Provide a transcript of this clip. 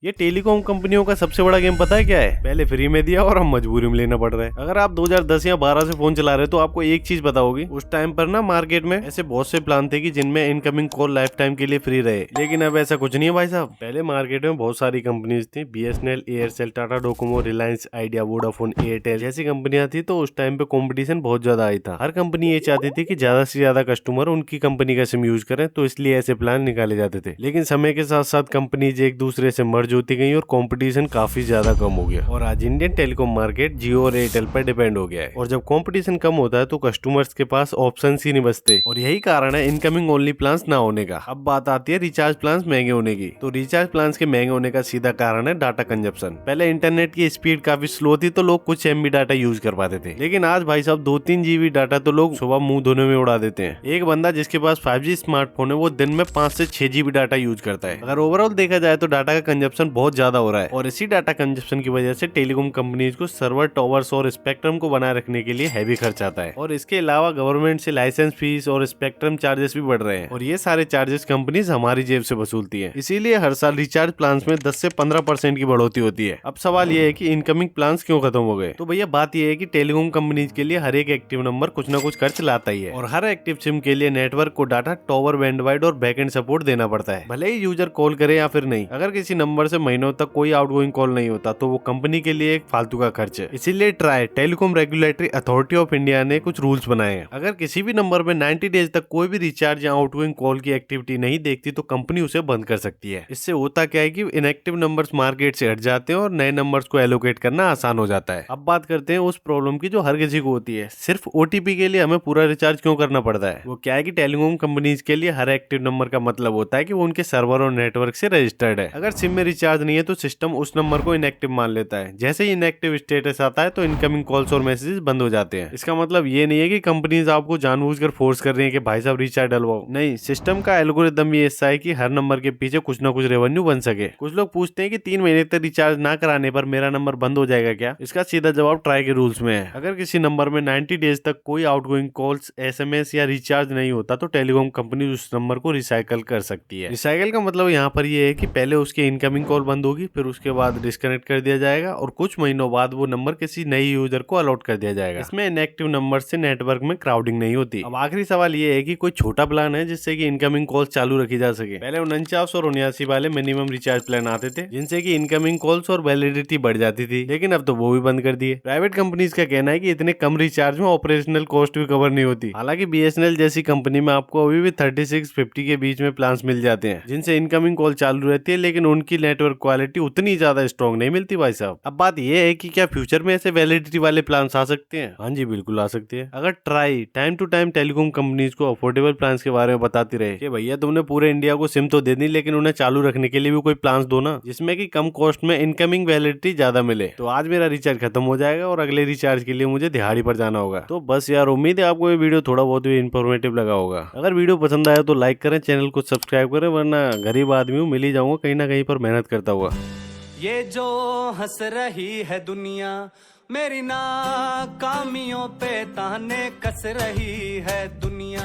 ये टेलीकॉम कंपनियों का सबसे बड़ा गेम पता है क्या है? पहले फ्री में दिया और हम मजबूरी में लेना पड़ रहा है। अगर आप 2010 या 12 से फोन चला रहे तो आपको एक चीज पता होगी, उस टाइम पर ना मार्केट में ऐसे बहुत से प्लान थे कि जिनमें इनकमिंग कॉल लाइफ टाइम के लिए फ्री रहे। लेकिन अब ऐसा कुछ नहीं है भाई साहब। पहले मार्केट में बहुत सारी कंपनीज थी, BSNL, Aircel, Tata Docomo, Reliance, idea, Vodafone, Airtel जैसी कंपनियां थी। तो उस टाइम पे कंपटीशन बहुत ज्यादा आई था। हर कंपनी ये चाहती थी कि ज्यादा से ज्यादा कस्टमर उनकी कंपनी का सिम यूज करें, तो इसलिए ऐसे प्लान निकाले जाते थे। लेकिन समय के साथ साथ कंपनीज एक दूसरे से मर्ज होती गई और कंपटीशन काफी ज्यादा कम हो गया और आज इंडियन टेलीकॉम मार्केट जियो और एयरटेल पर डिपेंड हो गया है। और जब कंपटीशन कम होता है तो कस्टमर्स के पास ऑप्शंस ही नहीं बचते और यही कारण है इनकमिंग ओनली प्लान्स ना होने का। अब बात आती है रिचार्ज प्लान्स महंगे होने की। तो रिचार्ज प्लान्स के महंगे होने का सीधा कारण है डाटा कंजप्शन। पहले इंटरनेट की स्पीड काफी स्लो थी तो लोग कुछ MB डाटा यूज कर पाते थे, लेकिन आज भाई साहब 2-3 GB डाटा तो लोग सुबह मुंह धोने में उड़ा देते हैं। एक बंदा जिसके पास 5G स्मार्टफोन है वो दिन में 5 से 6 GB डाटा यूज करता है। अगर ओवरऑल देखा जाए तो डाटा का कंजप्शन बहुत ज्यादा हो रहा है और इसी डाटा कंजप्शन की वजह से टेलीकॉम कंपनीज को सर्वर, टॉवर्स और स्पेक्ट्रम को बनाए रखने के लिए हैवी खर्च आता है। और इसके अलावा गवर्नमेंट से लाइसेंस फीस और स्पेक्ट्रम चार्जेस भी बढ़ रहे हैं और ये सारे चार्जेस कंपनीज हमारी जेब से वसूलती है। इसीलिए हर साल रिचार्ज प्लान में 10 से 15% की बढ़ोतरी होती है। अब सवाल ये है कि इनकमिंग प्लान क्यों खत्म हो गए? तो भैया बात यह है कि टेलीकॉम कंपनीज के लिए हर एक एक्टिव नंबर कुछ ना कुछ खर्च लाता ही है और हर एक्टिव सिम के लिए नेटवर्क को डाटा, टॉवर, बैंडवाइड और बैकएंड सपोर्ट देना पड़ता है, भले ही यूजर कॉल करे या फिर नहीं। अगर किसी नंबर से महीनों तक कोई आउटगोइंग कॉल नहीं होता तो वो कंपनी के लिए एक फालतू का खर्च है। इसीलिए try telecom regulatory authority of India ने कुछ रूल्स बनाए हैं। अगर किसी भी नंबर में 90 डेज तक कोई भी रिचार्ज या आउटगोइंग कॉल की एक्टिविटी नहीं देखती तो कंपनी उसे बंद कर सकती है। इससे होता क्या है कि इनएक्टिव नंबर्स मार्केट से हट जाते हैं और नए नंबर्स को एलोकेट करना आसान हो जाता है। अब बात करते हैं उस प्रॉब्लम की जो हर किसी को होती है, सिर्फ OTP के लिए हमें पूरा रिचार्ज क्यों करना पड़ता है? वो क्या है कि टेलीकॉम कंपनीज के लिए हर एक्टिव नंबर का मतलब होता है कि वो उनके सर्वर और नेटवर्क से रजिस्टर्ड है। अगर सिम में रिचार्ज नहीं है तो सिस्टम उस नंबर को इनएक्टिव मान लेता है। जैसे ही इनएक्टिव स्टेटस आता है तो इनकमिंग कॉल्स और मैसेजेस बंद हो जाते हैं। इसका मतलब ये नहीं है कि कंपनीज आपको जानबूझकर फोर्स कर रही है कि भाई साहब रिचार्ज डलवाओ। नहीं, सिस्टम का एल्गोरिदम ये ऐसा है कि हर नंबर के पीछे कुछ ना कुछ रेवेन्यू बन सके। कुछ लोग पूछते हैं कि 3 महीने तक रिचार्ज ना कराने पर मेरा नंबर बंद हो जाएगा क्या? इसका सीधा जवाब ट्राई के रूल्स में है। अगर किसी नंबर में 90 डेज तक कोई आउटगोइंग कॉल्स, SMS या रिचार्ज नहीं होता तो टेलीकॉम कंपनी उस नंबर को रिसाइकल कर सकती है। रिसाइकल का मतलब यहाँ पर ये है कि पहले उसकी इनकमिंग कॉल बंद होगी, फिर उसके बाद डिस्कनेक्ट कर दिया जाएगा और कुछ महीनों बाद वो नंबर किसी नई यूजर को अलॉट कर दिया जाएगा। इसमें इनएक्टिव नंबर से नेटवर्क में क्राउडिंग नहीं होती। अब आखिरी सवाल ये है कि कोई छोटा प्लान है जिससे कि इनकमिंग कॉल्स चालू रखी जा सके? पहले 49 और 79 वाले मिनिमम रिचार्ज प्लान आते थे जिनसे कि इनकमिंग कॉल्स और वैलिडिटी बढ़ जाती थी, लेकिन अब तो वो भी बंद कर दिए। प्राइवेट कंपनीज का कहना है कि इतने कम रिचार्ज में ऑपरेशनल कॉस्ट भी कवर नहीं होती। हालांकि BSNL जैसी कंपनी में आपको अभी भी 36-50 के बीच में प्लान मिल जाते हैं जिनसे इनकमिंग कॉल चालू रहती है, लेकिन उनकी नेटवर्क क्वालिटी उतनी ज्यादा स्ट्रॉन्ग नहीं मिलती भाई साहब। अब बात यह है कि क्या फ्यूचर में ऐसे वैलिडिटी वाले प्लान आ सकते हैं? हाँ जी, बिल्कुल आ सकते हैं। अगर TRAI time to time telecom companies को अफोर्डेबल प्लान के बारे में बताती रहे कि भैया तुमने पूरे इंडिया को सिम तो दे दी, लेकिन उन्हें चालू रखने के लिए भी कोई प्लान दो ना जिसमें कि कम कॉस्ट में इनकमिंग वैलिडिटी ज्यादा मिले। तो आज मेरा रिचार्ज खत्म हो जाएगा और अगले रिचार्ज के लिए मुझे दिहाड़ी पर जाना होगा। तो बस यार, उम्मीद है आपको ये वीडियो थोड़ा बहुत भी इन्फॉर्मेटिव लगा होगा। अगर वीडियो पसंद आया तो लाइक करें, चैनल को सब्सक्राइब करें, वरना गरीब आदमी हूँ, मिल ही जाऊंगा कहीं ना कहीं पर मेहनत करता हुआ। ये जो हंस रही है दुनिया मेरी नाकामियों पे ताने कस रही है दुनिया।